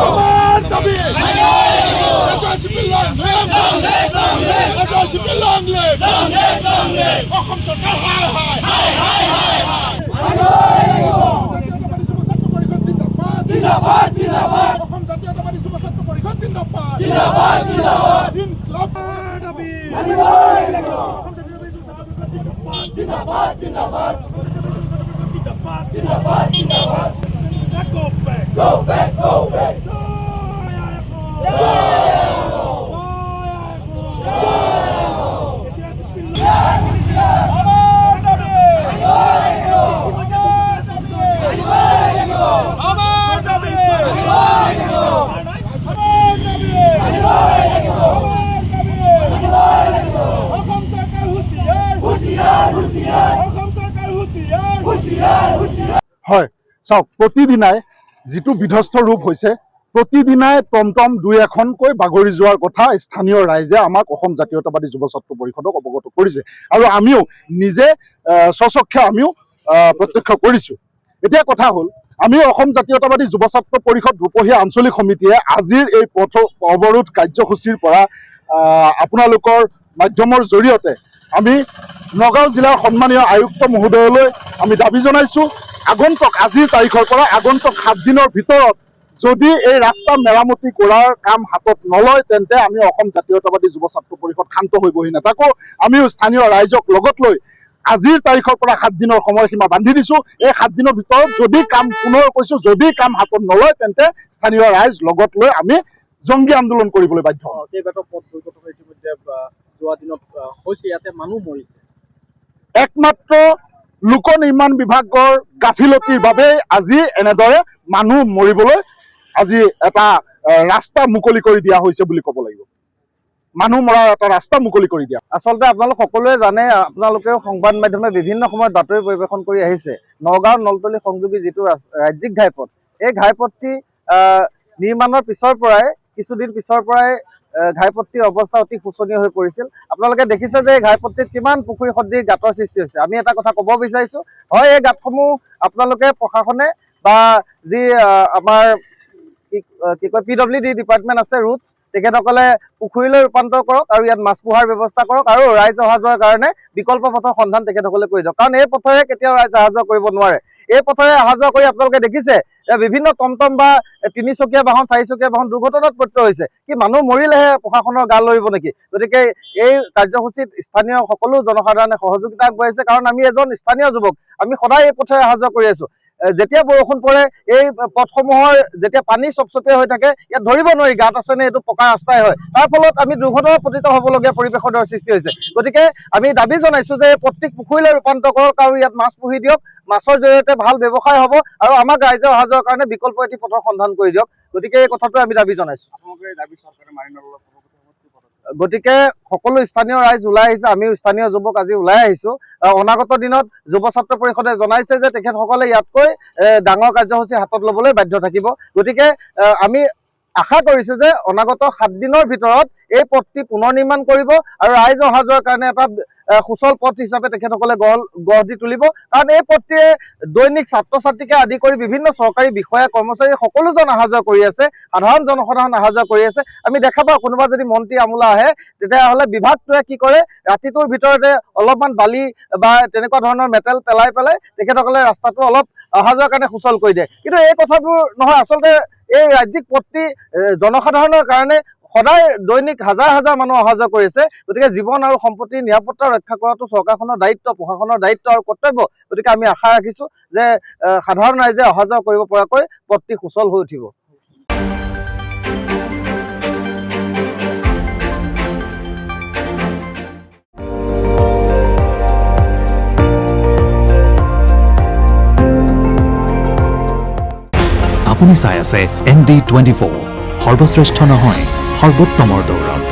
আমাৰ দাবি SSCP long live Assam চৰকাৰ হাই জিন্দাবাদ জিন্দাবাদ অসম জাতীয়তাবাদী যুৱ ছাত্ৰ পৰিষদ জিন্দাবাদ জিন্দাবাদ জিন্দাবাদ ইনকলাব দাবি মানিবই লাগিব অসম জাতীয়তাবাদী যুৱ ছাত্ৰ পৰিষদ জিন্দাবাদ জিন্দাবাদ জিন্দাবাদ জিন্দাবাদ জিন্দাবাদ go back go back go back হয় চাওক প্ৰতিদিনাই যিটো বিধ্বস্ত ৰূপ হৈছে প্ৰতিদিনাই টমটম দুই এখনকৈ বাগৰি যোৱাৰ কথা স্থানীয় ৰাইজে আমাক অসম জাতীয়তাবাদী যুৱ ছাত্ৰ পৰিষদক অৱগত কৰিছে আৰু আমিও নিজে স্বচক্ষে আমিও প্ৰত্যক্ষ কৰিছোঁ। এতিয়া কথা হ'ল আমি অসম জাতীয়তাবাদী যুৱ ছাত্ৰ পৰিষদ ৰূপহীয়া আঞ্চলিক সমিতিয়ে আজিৰ এই পথ অৱৰোধ কাৰ্যসূচীৰ পৰা আপোনালোকৰ মাধ্যমৰ জৰিয়তে আমি নগাঁও জিলাৰ সন্মানীয় আয়ুক্ত মহোদয়লৈ আমি দাবী জনাইছোঁ আগন্তুক আজিৰ তাৰিখৰ পৰা আগন্তুক 7 দিনৰ ভিতৰত যদি এই ৰাস্তা মেৰামতি কৰাৰ কাম হাতত নলয় তেন্তে আমি অসম জাতীয়তাবাদী যুৱ ছাত্ৰ পৰিষদ শান্ত হৈ বহি নাথাকোঁ। আমিও স্থানীয় ৰাইজক লগত লৈ আজিৰ তাৰিখৰ পৰা 7 দিনৰ সময়সীমা বান্ধি দিছোঁ। এই 7 দিনৰ ভিতৰত যদি কাম পুনৰ কৈছোঁ যদি কাম হাতত নলয় তেন্তে স্থানীয় ৰাইজ লগত লৈ আমি জংগী আন্দোলন কৰিবলৈ বাধ্য হ'ম। কেইবাটাও পথ দুৰ্ঘটনা ইতিমধ্যে যোৱা দিনত হৈছে, ইয়াতে মানুহ মৰিছে। একমাত্ৰ লোক নিৰ্মাণ বিভাগৰ গাফিলতিৰ বাবে আজি এনেদৰে মানুহ মৰিবলৈ আজি এটা ৰাস্তা মুকলি কৰি দিয়া হৈছে বুলি ক'ব লাগিব। মানুহ মৰাৰ এটা ৰাস্তা মুকলি কৰি দিয়া। আচলতে আপোনালোক সকলোৱে জানে, আপোনালোকেও সংবাদ মাধ্যমে বিভিন্ন সময়ত বাতৰি পৰিৱেশন কৰি আহিছে। নগাঁও নলতলী সংযোগী যিটো ৰাজ্যিক ঘাইপথ, এই ঘাইপথটি নিৰ্মাণৰ পিছৰ পৰাই কিছুদিন পিছৰ পৰাই ঘাইপথটিৰ অৱস্থা অতি শোচনীয় হৈ পৰিছিল। আপোনালোকে দেখিছে যে এই ঘাইপথটিত কিমান পুখুৰী সদৃশ গাঁতৰ সৃষ্টি হৈছে। আমি এটা কথা ক'ব বিচাৰিছোঁ, হয় এই গাঁতসমূহ আপোনালোকে প্ৰশাসনে বা যি আমাৰ কি কয় PWD ডিপাৰ্টমেণ্ট আছে ৰুটছ, তেখেতসকলে পুখুৰীলৈ ৰূপান্তৰ কৰক আৰু ইয়াত মাছ পোহাৰ ব্যৱস্থা কৰক আৰু ৰাইজ অহা যোৱাৰ কাৰণে বিকল্প পথৰ সন্ধান তেখেতসকলে কৰি দিয়ক। কাৰণ এই পথেৰে কেতিয়াও ৰাইজ অহা যোৱা কৰিব নোৱাৰে। এই পথেৰে অহা যোৱা কৰি আপোনালোকে দেখিছে বিভিন্ন টমটম বা 3চকীয়া বাহন 4চকীয়া বাহন দুৰ্ঘটনাত পতিত হৈছে। কি মানুহ মৰিলেহে প্ৰশাসনৰ গাল লৰিব নেকি? গতিকে এই কাৰ্যসূচীত স্থানীয় সকলো জনসাধাৰণে সহযোগিতা আগবঢ়াইছে। কাৰণ আমি এজন স্থানীয় যুৱক, আমি সদায় এই পথেৰে অহা যোৱা কৰি আছোঁ। যেতিয়া বৰষুণ পৰে এই পথসমূহৰ যেতিয়া পানী চপচপীয়া হৈ থাকে ইয়াত ধৰিব নোৱাৰি গাঁত আছে নে এইটো পকা ৰাস্তাই হয়। তাৰ ফলত আমি দুৰ্ঘটনাত পতিত হ'বলগীয়া পৰিৱেশৰ দৰে সৃষ্টি হৈছে। গতিকে আমি দাবী জনাইছোঁ যে প্ৰত্যেক পুখুৰীলৈ ৰূপান্তৰ কৰক আৰু ইয়াত মাছ পুহি দিয়ক। মাছৰ জৰিয়তে ভাল ব্যৱসায় হ'ব আৰু আমাক ৰাইজে অহা যোৱাৰ কাৰণে বিকল্প এটি পথৰ সন্ধান কৰি দিয়ক। গতিকে এই কথাটো আমি দাবী জনাইছোঁ। গতিকে সকলো স্থানীয় ৰাইজ ওলাই আহিছে, আমিও স্থানীয় যুৱক আজি ওলাই আহিছোঁ। অনাগত দিনত যুৱ ছাত্ৰ পৰিষদে জনাইছে যে তেখেতসকলে ইয়াতকৈ ডাঙৰ কাৰ্যসূচী হাতত ল'বলৈ বাধ্য থাকিব। গতিকে আমি আশা কৰিছোঁ যে অনাগত 7 দিনৰ ভিতৰত এই পথটি পুনৰ নিৰ্মাণ কৰিব আৰু ৰাইজ অহা যোৱাৰ কাৰণে এটা সুচল পথ হিচাপে তেখেতসকলে গঢ় দি তুলিব। কাৰণ এই পথটিয়ে দৈনিক ছাত্ৰ ছাত্ৰীকে আদি কৰি বিভিন্ন চৰকাৰী বিষয়া কৰ্মচাৰী সকলোজন অহা যোৱা কৰি আছে, সাধাৰণ জনসাধাৰণ অহা যোৱা কৰি আছে। আমি দেখা পাওঁ কোনোবা যদি মন্ত্ৰী আমোলা আহে তেতিয়াহ'লে বিভাগটোৱে কি কৰে, ৰাতিটোৰ ভিতৰতে অলপমান বালি বা তেনেকুৱা ধৰণৰ মেটেল পেলাই তেখেতসকলে ৰাস্তাটো অলপ অহা যোৱাৰ কাৰণে সুচল কৰি দিয়ে। কিন্তু এই কথাবোৰ নহয়, আচলতে এই ৰাজ্যিক পথটি জনসাধাৰণৰ কাৰণে সদায় দৈনিক হাজাৰ হাজাৰ মানুহ অহা যোৱা কৰি আছে। গতিকে জীৱন আৰু সম্পত্তিৰ নিৰাপত্তা ৰক্ষা কৰাটো চৰকাৰখনৰ দায়িত্ব, প্ৰশাসনৰ দায়িত্ব আৰু কৰ্তব্য। গতিকে আমি আশা ৰাখিছোঁ যে সাধাৰণ ৰাইজে অহা যোৱা কৰিব পৰাকৈ পথটি সুচল হৈ উঠিব। আপুনি চাই আছে ND24, সৰ্বশ্ৰেষ্ঠ নহয় সৰ্বোত্তমৰ দৌৰত।